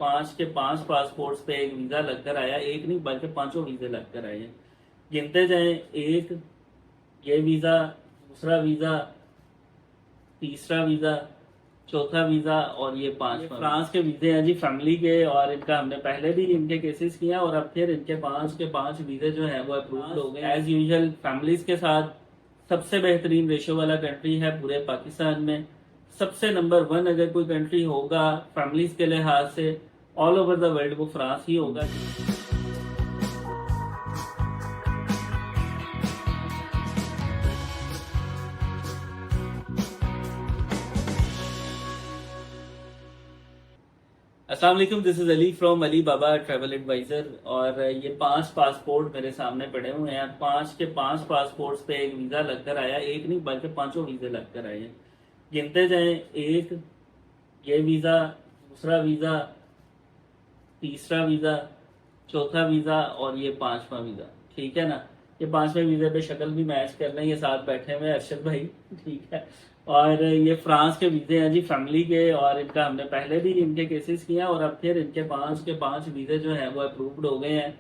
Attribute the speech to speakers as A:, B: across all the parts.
A: 5 के 5 पासपोर्ट्स पे एक वीजा लगकर आया। एक नहीं बल्कि पांचों वीजे लगकर आए हैं। गिनते जाएं, एक ये वीजा, दूसरा वीजा, तीसरा वीजा, चौथा वीजा और ये पांचवा। फ्रांस के वीजे हैं जी फैमिली के, और इनका हमने पहले भी इनके केसेस किए और अब फिर इनके 5 के 5 वीजे जो है वो अप्रूव्ड हो गए। एज यूजुअल फैमिलीज के साथ सबसे बेहतरीन रेशो वाला कंट्री है पूरे पाकिस्तान में। सबसे नंबर 1 अगर कोई कंट्री होगा फैमिलीज के लिहाज से ऑल ओवर द वर्ल्ड, वो फ्रांस ही होगा। अस्सलाम वालेकुम, this is Ali from Ali Baba travel adviser. और ये 5 पासपोर्ट मेरे सामने पड़े हुए हैं। 5 के 5 पासपोर्ट्स पे एक वीजा लगकर आया। एक नहीं बल्कि पांचों वीजे लगकर आए हैं। गिनते जाएं, एक ये वीजा, दूसरा वीजा, तीसरा वीजा, चौथा वीजा और ये पांचवा वीजा। ठीक है ना। ये पांचवें वीजे पे शक्ल भी मैच कर रहे हैं, ये साथ बैठे हुए अरशद भाई। ठीक है। और ये फ्रांस के वीजे हैं जी फैमिली के, और इनका हमने पहले भी इनके केसेस किए और अब फिर इनके 5 के 5 वीजे जो हैं वो अप्रूव्ड हो गए हैं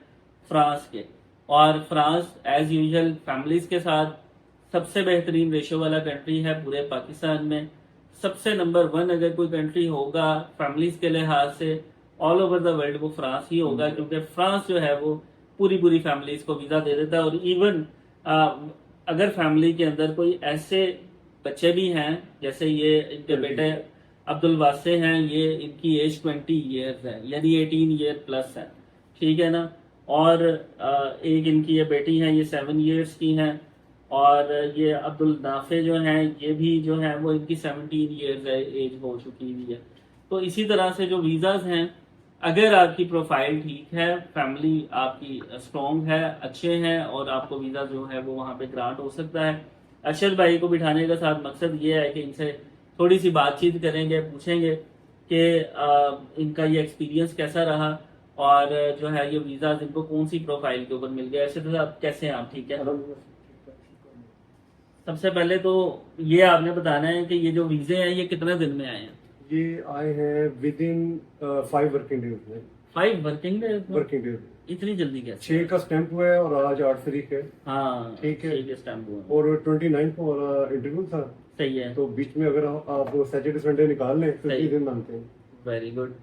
A: फ्रांस के। और फ्रांस एज यूजुअल फैमिलीज के साथ सबसे बेहतरीन रेशो वाला कंट्री है पूरे पाकिस्तान में। सबसे नंबर 1 अगर कोई कंट्री होगा फैमिलीज के लिहाज से ऑल ओवर द वर्ल्ड, वो फ्रांस ही होगा। क्योंकि फ्रांस जो है वो पूरी पूरी फैमिलीज को वीजा दे देता है। और इवन अगर फैमिली के अंदर कोई ऐसे बच्चे भी हैं, जैसे ये इनके बेटे अब्दुल वासे हैं, ये इनकी एज 20 ईयर्स है, यानी 18 ईयर प्लस है। ठीक है ना। और एक इनकी ये बेटी है, ये 7 ईयर्स की हैं। और ये अब्दुल नाफे जो हैं, ये भी जो है वो इनकी 17 ईयर्स एज हो चुकी हुई है। तो इसी तरह से जो वीज़ाज हैं, अगर आपकी प्रोफाइल ठीक है, फैमिली आपकी स्ट्रॉन्ग है, अच्छे हैं, और आपको वीज़ा जो है वो वहाँ पे ग्रांट हो सकता है। अरशद भाई को बिठाने का साथ मकसद ये है कि इनसे थोड़ी सी बातचीत करेंगे, पूछेंगे कि इनका ये एक्सपीरियंस कैसा रहा, और जो है ये वीज़ा इनको कौन सी प्रोफाइल के ऊपर मिल गया। अरशद साहब कैसे हैं आप? ठीक है। सबसे पहले तो ये आपने बताना है कि ये जो वीज़े हैं ये कितने दिन में आए हैं?
B: ये आए हैं विद इन 5 वर्किंग डेज में।
A: 5 वर्किंग डेज?
B: वर्किंग डेज
A: इतनी जल्दी कैसे?
B: 6 का स्टैंप हुआ है और आज 8 तारीख है।
A: हाँ
B: ठीक है।
A: 6 के स्टैम्प हुआ।
B: और 29 को हमारा इंटरव्यू था।
A: सही है।
B: तो बीच में अगर आप सैटरडे संडे निकाल लें तो
A: सही।
B: 3 दिन मानते हैं।
A: Very good.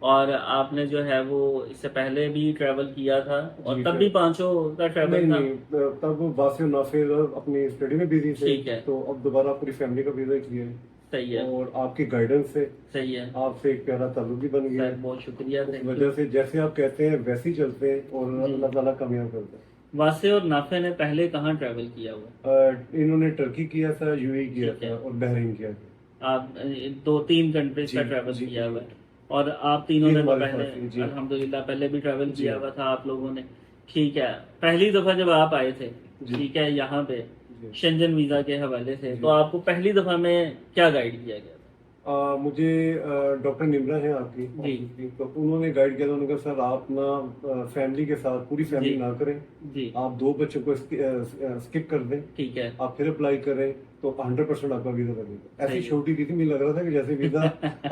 A: और आपने जो है वो इससे पहले भी ट्रैवल किया था, और
B: जी,
A: तब भी पांचों का ट्रैवल था?
B: नहीं, तब वासिर नाफिर अपनी स्टडी में बिजी थे।
A: ठीक है।
B: तो अब दोबारा पूरी फैमिली का वीजा किया है।
A: सही है।
B: और आपकी गाइडेंस से
A: सही है
B: आपसे एक प्यारा ताल्लुक भी बन गया
A: सर,
B: है।
A: बहुत शुक्रिया।
B: उस
A: थैंक
B: वजह
A: यू।
B: से जैसे आप कहते हैं वैसे ही चलते हैं और
A: जी।
B: अल्लाह ताला कामयाब करता है।
A: वासे और नाफे ने पहले कहाँ ट्रैवल किया हुआ?
B: इन्होंने टर्की किया था, यूएई किया
A: ठीक है।
B: था और बहरीन किया था।
A: आप 2-3 कंट्रीज का
B: जी,
A: ट्रैवल
B: जी,
A: किया
B: जी।
A: हुआ है। और आप तीनों
B: ये
A: ने तो
B: हमारे
A: पहले
B: साथ ही, जी।
A: अल्हम्दुलिल्लाह पहले भी ट्रैवल
B: जी।
A: किया हुआ था आप लोगों ने। ठीक है। पहली दफा जब आप आए थे,
B: जी।
A: ठीक है, यहाँ पे
B: जी।
A: शेंजन वीजा के हवाले से,
B: जी।
A: तो आपको पहली दफा में क्या गाइड किया गया था?
B: मुझे डॉक्टर निम्रा है आपकी
A: जी।
B: ऑफिस की, तो उन्होंने गाइड किया था। उन्होंने कहा सर आप ना फैमिली के साथ पूरी फैमिली
A: जी।
B: ना करें,
A: जी।
B: आप 2 बच्चों को स्किप कर दें,
A: ठीक है।
B: आप फिर अप्लाई करें तो 100% आपका वीजा लगेगा। ऐसी
A: सही है।
B: छोटी दी थी, मुझे लग रहा था कि जैसे वीजा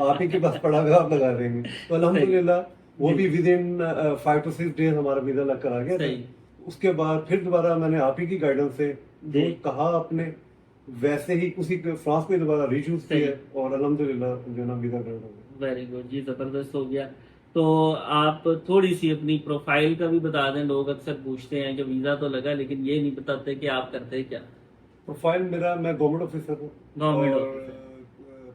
B: आप ही के पास पड़ा हुआ आप लगा देंगे। तो अल्हम्दुलिल्लाह वो
A: जी।
B: भी विद इन 5 to 6 डेज हमारा वीजा लग कर आ गया
A: सही।
B: था। उसके बाद फिर दोबारा मैंने आप ही की गाइडेंस से जो
A: जी।
B: कहा आपने वैसे ही उसी फ्रांस को ही दोबारा रीचूज
A: सही।
B: किया और अल्हम्दुलिल्लाह जो ना वीजा ग्रांट हो गया।
A: वेरी गुड जी, जबरदस्त हो गया। तो आप थोड़ी सी अपनी प्रोफाइल का भी बता दें। लोग अक्सर पूछते हैं कि वीजा तो लगा, लेकिन ये नहीं बताते कि आप करते क्या।
B: प्रोफाइल मेरा, मैं गवर्नमेंट ऑफिसर हूँ।
A: गवर्नमेंट
B: और
A: ऑफिसर।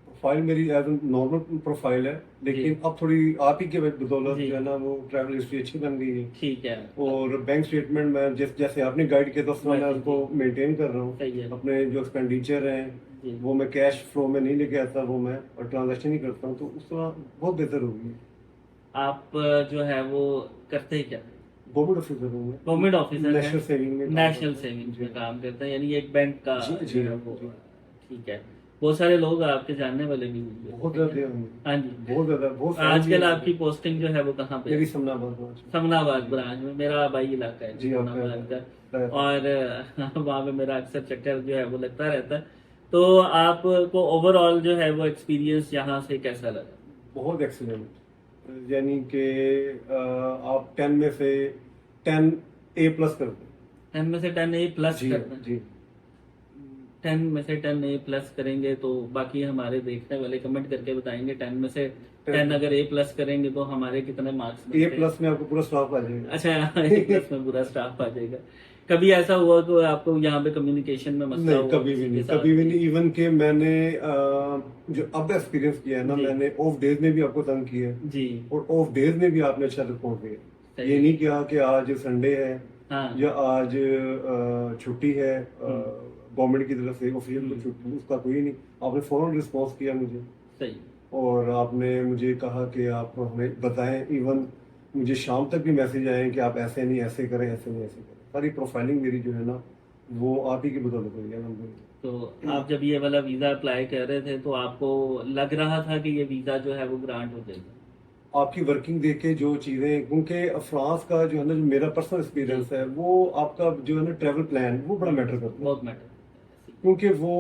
B: प्रोफाइल मेरी एज नॉर्मल प्रोफाइल है, लेकिन अब थोड़ी आप ही के बदौलत
A: जी।
B: जो है ना वो ट्रैवल हिस्ट्री अच्छी बन गई है।
A: ठीक है।
B: और बैंक स्टेटमेंट में जैसे आपने गाइड किया था उस तरह मैं
A: जी,
B: उनको मेंटेन कर रहा हूँ।
A: सही है।
B: अपने जो एक्सपेंडिचर हैं
A: जी।
B: वो मैं कैश फ्लो में नहीं लेके आता, वो मैं और ट्रांजेक्शन ही करता हूँ, तो उस तरह बहुत बेहतर होगी।
A: आप जो है वो करते क्या?
B: गवर्नमेंट ऑफिसर हूँ मैं।
A: गवर्नमेंट ऑफिसर हैं।
B: नेशनल सेविंग में काम
A: नेशनल
B: करता हूँ।
A: सेविंग्स
B: जी।
A: में काम करते हैं, यानी एक बैंक का
B: जी,
A: जो
B: जी,
A: है वो।
B: जी।
A: ठीक है। बहुत सारे लोग आपके जानने वाले भी होंगे।
B: बहुत ज्यादा होंगे।
A: हाँ जी।
B: बहुत ज्यादा, बहुत
A: आजकल आपकी पोस्टिंग जो है वो कहाँ पे है?
B: मेरी समनाबाद ब्रांच में।
A: समनाबाद ब्रांच में। मेरा आबाई इलाका है
B: जी,
A: समनाबाद का।
B: आपका
A: और वहाँ पे मेरा अक्सर चक्कर जो है वो लगता रहता है। तो आपको ओवरऑल जो है वो एक्सपीरियंस यहाँ से कैसा लगा?
B: बहुत एक्सीलेंट, यानी कि आप 10 में से 10 A+ कर दें।
A: 10 में से 10 A+
B: जी
A: कर दें।
B: जी
A: 10 में से 10 A+ करेंगे तो बाकी हमारे देखने वाले कमेंट करके बताएंगे 10 में से 10 अगर A+ करेंगे तो हमारे कितने मार्क्स
B: A+ में आपको पूरा स्टॉप आ जाएगा।
A: अच्छा A+ में पूरा स्टाफ आ जाएगा। कभी ऐसा हुआ कि आपको यहाँ पे कम्युनिकेशन में मसला
B: नहीं,
A: हुआ
B: कभी भी
A: किसी
B: नहीं,
A: के साथ?
B: कभी भी नहीं। इवन कि मैंने जो अब एक्सपीरियंस किया है ना,
A: जी।
B: मैंने ऑफ डेज में भी आपको तंग किया है
A: जी
B: और ऑफ डेज में भी आपने अच्छा रिस्पॉन्स दिया।
A: सही।
B: ये नहीं किया कि आज संडे है
A: हाँ
B: या आज छुट्टी है गवर्नमेंट की तरफ से ऑफिशियल
A: हम्म।
B: छुट्टी, उसका कोई नहीं। आपने फौरन रिस्पॉन्स किया मुझे
A: सही।
B: और आपने मुझे कहा कि आप हमें बताएं। इवन मुझे शाम तक भी मैसेज आए कि आप ऐसे नहीं ऐसे करें, ऐसे नहीं ऐसे करें। सारी प्रोफाइलिंग मेरी जो है ना वो आप ही की बदौलत हुई है अल्हम्दुलिल्लाह।
A: तो आप जब ये वाला वीजा अप्लाई कर रहे थे तो आपको लग रहा था कि ये वीजा जो है वो ग्रांट हो जाएगा?
B: आपकी वर्किंग देख के जो चीज़ें, क्योंकि फ्रांस का जो है ना, जो मेरा पर्सनल एक्सपीरियंस है, वो आपका जो है ना ट्रैवल प्लान वो बड़ा मैटर करता है।
A: बहुत मैटर।
B: क्योंकि वो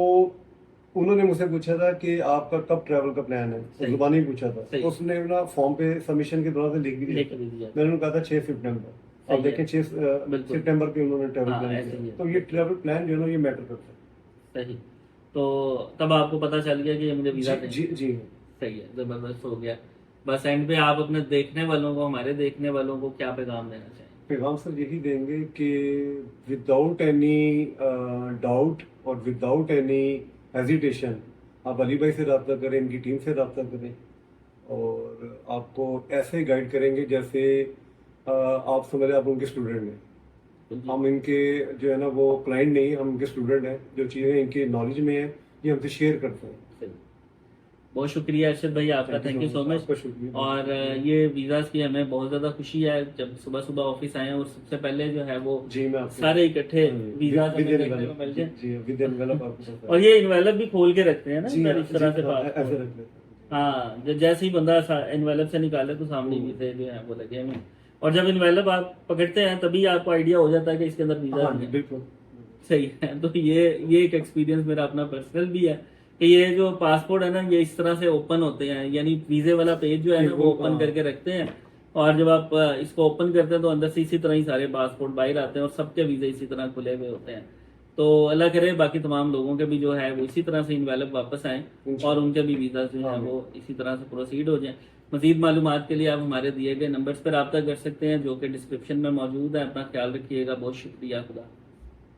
B: उन्होंने मुझसे पूछा था कि आपका कब ट्रैवल का प्लान है,
A: सही।
B: जुबानी पूछा था।
A: सही।
B: उसने ना फॉर्म पे सबमिशन के दौरान से लिख भी दिया।
A: लेकर भी दिया।
B: मैंने उनको कहा था 6 सितंबर।
A: सही
B: अब
A: है।
B: देखें 6
A: बिल्कुल।
B: सितंबर पे उन्होंने ट्रैवल
A: हाँ,
B: प्लान
A: ऐसे ही
B: किया।
A: है।
B: तो ये ट्रैवल प्लान जो है ना ये मैटर करता है।
A: सही। तो तब आपको पता चल गया कि ये मुझे वीजा
B: जी
A: चाहिए।
B: जी।
A: सही है, जबरदस्त हो गया। बस एंड पे आप अपने देखने वालों को, हमारे देखने वालों को क्या पैगाम देना चाहिए?
B: पैगाम सर यही देंगे कि विदाउट एनी डाउट और विदाउट एनी हेजिटेशन आप अली भाई से रब्ता करें, इनकी टीम से रब्ता करें और आपको ऐसे गाइड करेंगे जैसे आप समझ आप उनके स्टूडेंट हैं। हम इनके जो है ना वो क्लाइंट नहीं, हम इनके स्टूडेंट हैं। जो चीज़ें इनकी नॉलेज में है ये हमसे शेयर करते हैं।
A: सही। बहुत शुक्रिया अरशद भाई आपका, थैंक यू सो मच।
B: आपका शुक्रिया।
A: और ये वीज़ाज़ की हमें बहुत ज़्यादा खुशी है। जब सुबह सुबह ऑफिस आए और सबसे पहले जो है वो
B: जी मैं आपको
A: सारे इकट्ठे वीज़ा
B: विद
A: देखने को मिल जाए।
B: जी विद एनवेलप आपको
A: और ये इन्वेलप भी खोल के रखते हैं ना
B: जी
A: सर, इस तरह से
B: हाँ,
A: पास।
B: ऐसे रख लेते हैं।
A: हाँ, जैसे ही बंदा इन्वेलप से निकाले तो सामने वीज़े जो है वो लगे हुए हैं। और जब इन्वेलप आप पकड़ते हैं तभी आपको आइडिया हो जाता है कि इसके अंदर वीज़ा
B: हाँ
A: नहीं
B: जी
A: है।
B: बिल्कुल।
A: सही है। तो ये एक एक्सपीरियंस मेरा अपना पर्सनल भी है कि ये जो पासपोर्ट है ना ये इस तरह से ओपन होते हैं, यानी वीजे वाला पेज जो है ना वो ओपन करके रखते हैं और जब आप इसको ओपन करते हैं तो अंदर से इसी तरह ही सारे पासपोर्ट बाहर आते हैं और सबके वीजे इसी तरह खुले हुए होते हैं। तो अल्लाह करे बाकी तमाम लोगों के भी जो है वो इसी तरह से इनवेलप वापस आए और उनके भी वीजा जो है वो इसी तरह से प्रोसीड हो जाए। मजीद मालूमात के लिए आप हमारे दिए गए नंबर्स पर रब्ता कर सकते हैं जो कि डिस्क्रिप्शन में मौजूद है। अपना ख्याल रखिएगा। बहुत शुक्रिया। खुदा।